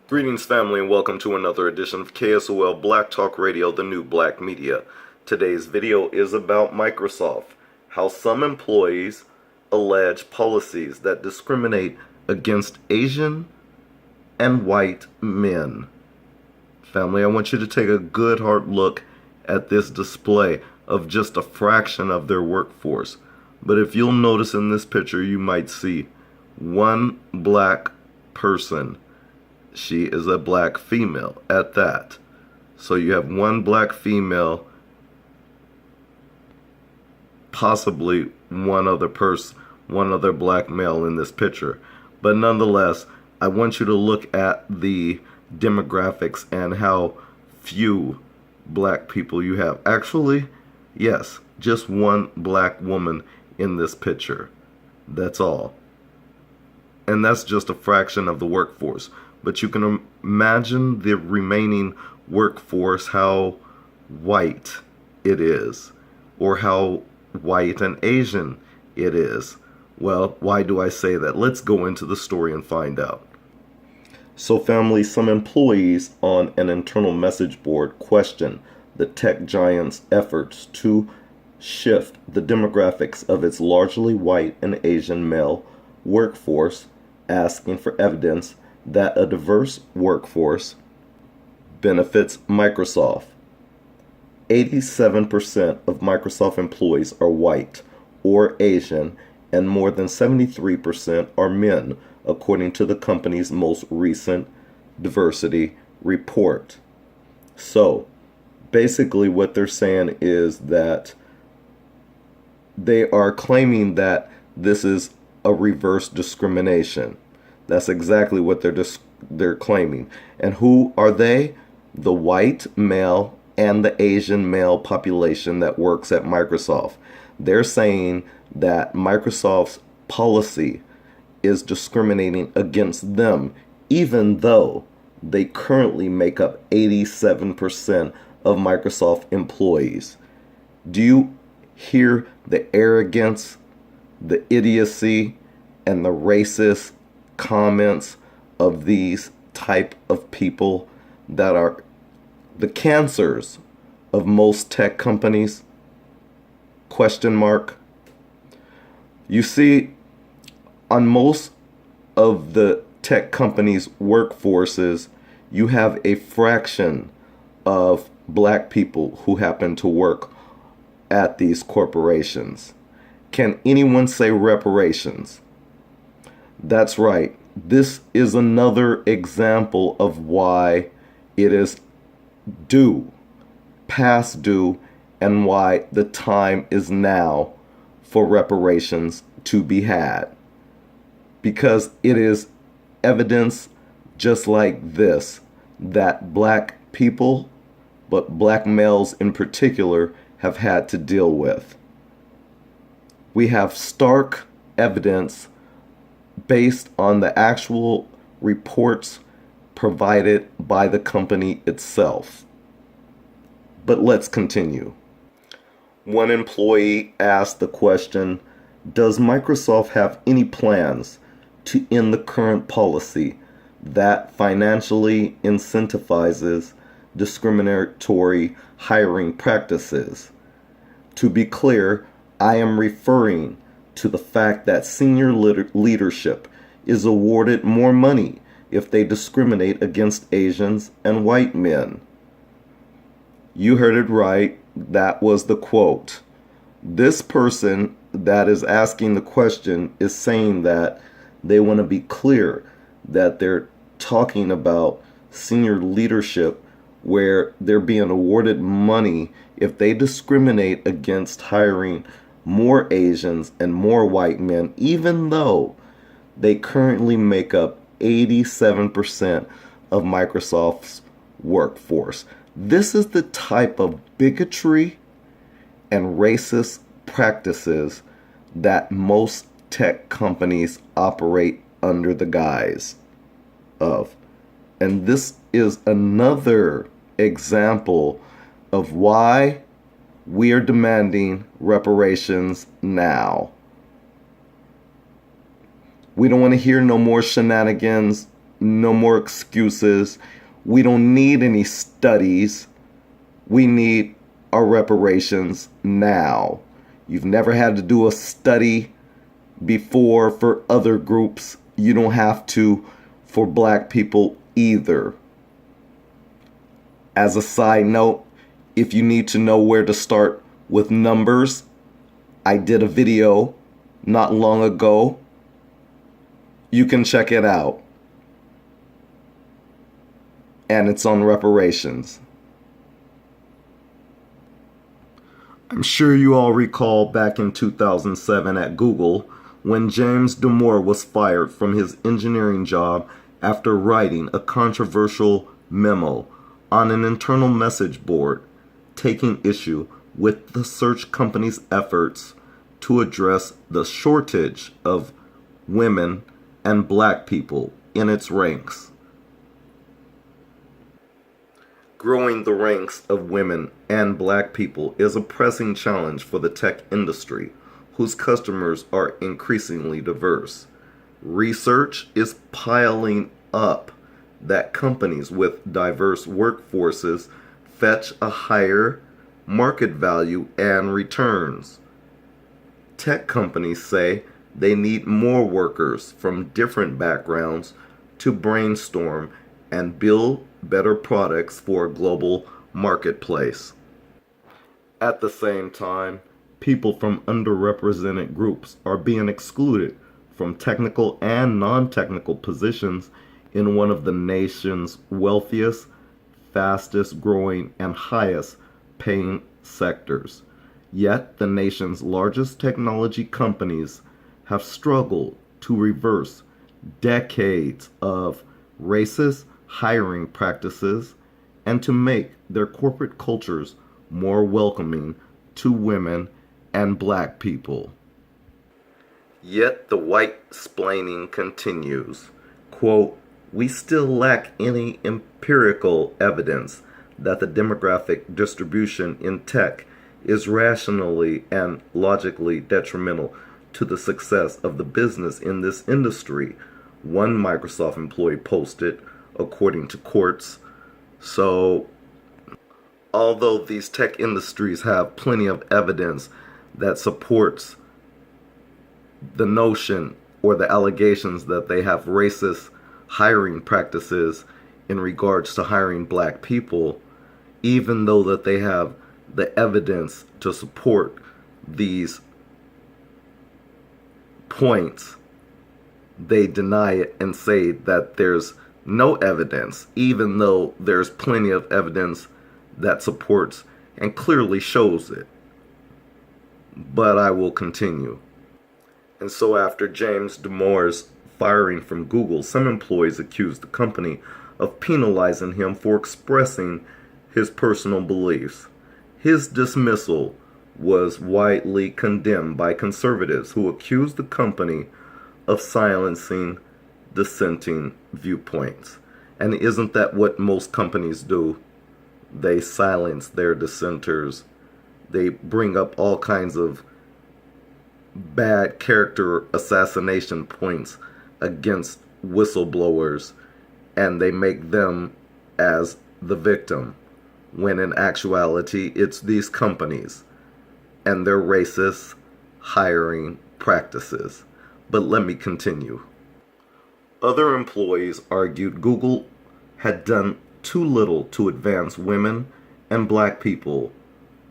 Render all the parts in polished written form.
Greetings, family, and welcome to another edition of KSOL Black Talk Radio, the new black media. Today's video is about Microsoft, how some employees allege policies that discriminate against Asian and white men. Family, I want you to take a good hard look at this display of just a fraction of their workforce. But if you'll notice in this picture, you might see one black person. She is a black female at that. So you have one black female, possibly one other black male in this picture. But nonetheless, I want you to look at the demographics and how few black people you have. Actually, yes, just one black woman in this picture. That's all. And that's just a fraction of the workforce. But you can imagine the remaining workforce, how white it is, or how white and Asian it is. Well, why do I say that? Let's go into the story and find out. So family, some employees on an internal message board question the tech giant's efforts to shift the demographics of its largely white and Asian male workforce, asking for evidence that a diverse workforce benefits Microsoft. 87% of Microsoft employees are white or Asian, and more than 73% are men, according to the company's most recent diversity report. So, basically what they're saying is that they are claiming that this is a reverse discrimination. That's exactly what they're claiming. And who are they? The white male and the Asian male population that works at Microsoft. They're saying that Microsoft's policy is discriminating against them, even though they currently make up 87% of Microsoft employees. Do you hear the arrogance, the idiocy, and the racist comments of these type of people that are the cancers of most tech companies? Question mark. You see, on most of the tech companies' workforces, you have a fraction of black people who happen to work at these corporations. Can anyone say reparations? That's right. This is another example of why it is due, past due, and why the time is now for reparations to be had. Because it is evidence just like this that black people, but black males in particular, have had to deal with. We have stark evidence based on the actual reports provided by the company itself. But let's continue. One employee asked the question, does Microsoft have any plans to end the current policy that financially incentivizes discriminatory hiring practices? To be clear, I am referring to the fact that senior leadership is awarded more money if they discriminate against Asians and white men. You heard it right. That was the quote. This person that is asking the question is saying that they want to be clear that they're talking about senior leadership where they're being awarded money if they discriminate against hiring more Asians and more white men, even though they currently make up 87% of Microsoft's workforce. This is the type of bigotry and racist practices that most tech companies operate under the guise of. And this is another example of why we are demanding reparations now. We don't want to hear no more shenanigans No more excuses. We don't need any studies. We need our reparations now. You've never had to do a study before for other groups. You don't have to for black people either. As a side note, if you need to know where to start with numbers, I did a video not long ago. You can check it out. And it's on reparations. I'm sure you all recall back in 2007 at Google when James Damore was fired from his engineering job after writing a controversial memo on an internal message board taking issue with the search company's efforts to address the shortage of women and black people in its ranks. Growing the ranks of women and black people is a pressing challenge for the tech industry, whose customers are increasingly diverse. Research is piling up that companies with diverse workforces fetch a higher market value and returns. Tech companies say they need more workers from different backgrounds to brainstorm and build better products for a global marketplace. At the same time, people from underrepresented groups are being excluded from technical and non-technical positions in one of the nation's wealthiest, fastest growing, and highest paying sectors. Yet the nation's largest technology companies have struggled to reverse decades of racist hiring practices and to make their corporate cultures more welcoming to women and black people. Yet the white-splaining continues. Quote, "We still lack any empirical evidence that the demographic distribution in tech is rationally and logically detrimental to the success of the business in this industry," one Microsoft employee posted, according to Quartz. So, although these tech industries have plenty of evidence that supports the notion or the allegations that they have racist hiring practices in regards to hiring black people, even though that they have the evidence to support these points, they deny it and say that there's no evidence, even though there's plenty of evidence that supports and clearly shows it. But I will continue. And so after James Damore's firing from Google, some employees accused the company of penalizing him for expressing his personal beliefs. His dismissal was widely condemned by conservatives who accused the company of silencing dissenting viewpoints. And isn't that what most companies do? They silence their dissenters. They bring up all kinds of bad character assassination points against whistleblowers, and they make them as the victim, when in actuality it's these companies and their racist hiring practices. But let me continue. Other employees argued Google had done too little to advance women and black people,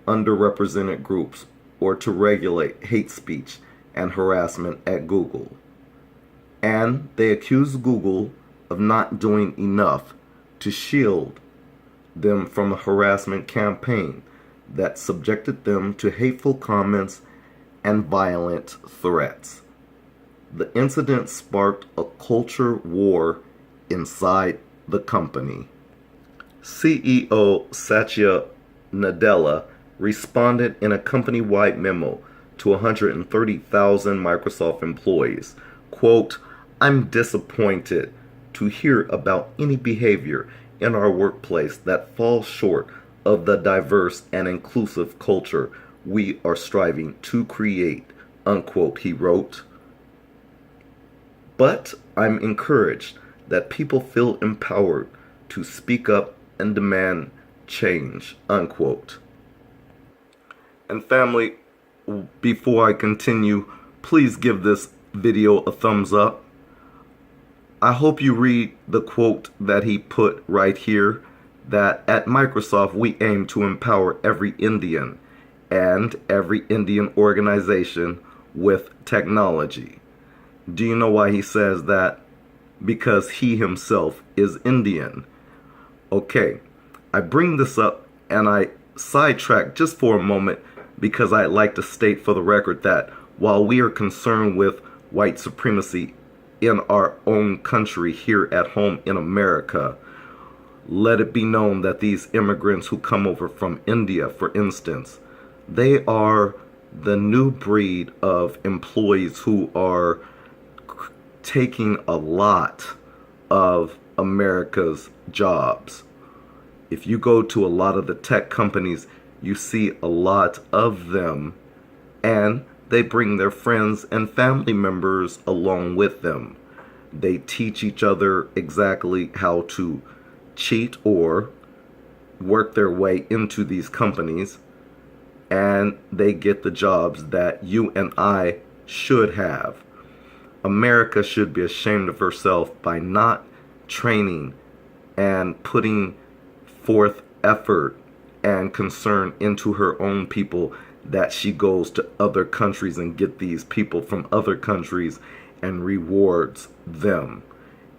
underrepresented groups, or to regulate hate speech and harassment at Google. And they accused Google of not doing enough to shield them from a harassment campaign that subjected them to hateful comments and violent threats. The incident sparked a culture war inside the company. CEO Satya Nadella responded in a company-wide memo to 130,000 Microsoft employees. Quote, "I'm disappointed to hear about any behavior in our workplace that falls short of the diverse and inclusive culture we are striving to create," unquote, he wrote. "But I'm encouraged that people feel empowered to speak up and demand change, unquote. And family, before I continue, please give this video a thumbs up. I hope you read the quote that he put right here, that at Microsoft we aim to empower every Indian and every Indian organization with technology. Do you know why he says that? Because he himself is Indian. Okay, I bring this up and I sidetrack just for a moment because I'd like to state for the record that while we are concerned with white supremacy in our own country here at home in America, let it be known that these immigrants who come over from India, for instance, they are the new breed of employees who are taking a lot of America's jobs. If you go to a lot of the tech companies, you see a lot of them, and they bring their friends and family members along with them. They teach each other exactly how to cheat or work their way into these companies, and they get the jobs that you and I should have. America should be ashamed of herself by not training and putting forth effort and concern into her own people, that she goes to other countries and get these people from other countries and rewards them.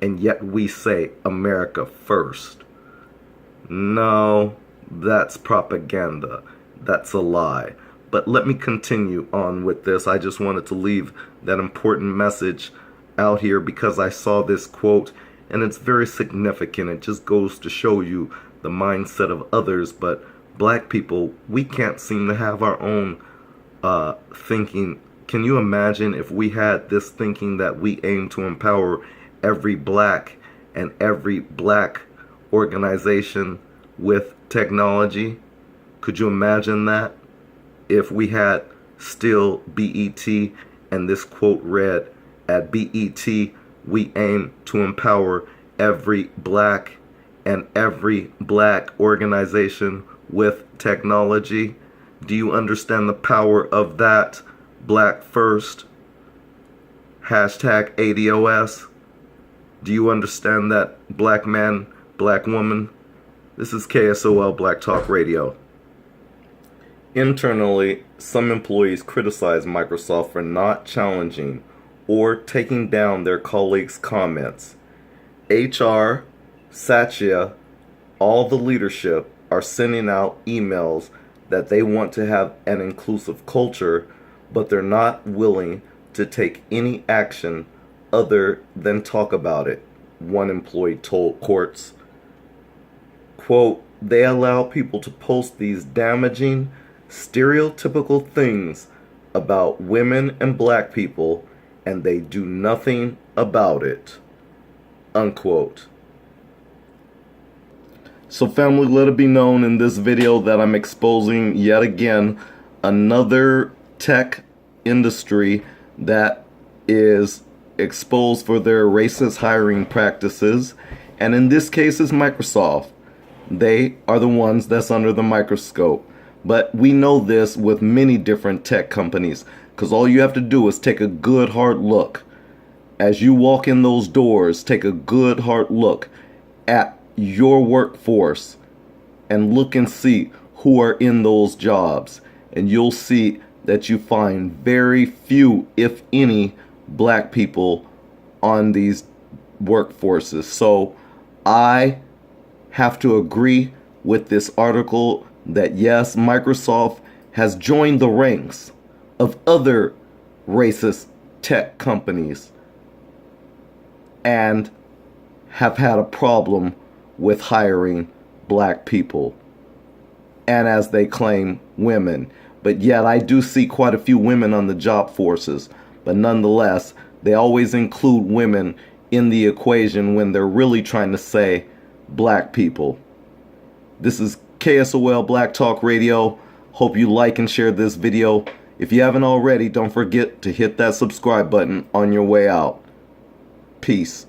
And yet we say America first. No, that's propaganda. That's a lie. But let me continue on with this. I just wanted to leave that important message out here because I saw this quote and it's very significant. It just goes to show you the mindset of others. But black people, we can't seem to have our own thinking. Can you imagine if we had this thinking that we aim to empower every black and every black organization with technology? Could you imagine that? If we had still BET and this quote read, at BET we aim to empower every black and every black organization with technology. Do you understand the power of that? Black first. Hashtag ADOS. Do you understand that, black man, black woman? This is KSOL Black Talk Radio. Internally, some employees criticize Microsoft for not challenging or taking down their colleagues' comments. HR, Satya, all the leadership are sending out emails that they want to have an inclusive culture, but they're not willing to take any action other than talk about it, one employee told Quartz. Quote, they allow people to post these damaging, stereotypical things about women and black people, and they do nothing about it, unquote. So family, let it be known in this video that I'm exposing yet again another tech industry that is exposed for their racist hiring practices, and in this case is Microsoft. They are the ones that's under the microscope. But we know this with many different tech companies, because all you have to do is take a good hard look. As you walk in those doors, take a good hard look at your workforce and look and see who are in those jobs. And you'll see that you find very few, if any, black people on these workforces. So I have to agree with this article that yes, Microsoft has joined the ranks of other racist tech companies and have had a problem with hiring black people, and as they claim, women. But yet I do see quite a few women on the job forces, but nonetheless they always include women in the equation when they're really trying to say black people. This is KSOL Black Talk Radio. Hope you like and share this video. If you haven't already, don't forget to hit that subscribe button on your way out. Peace.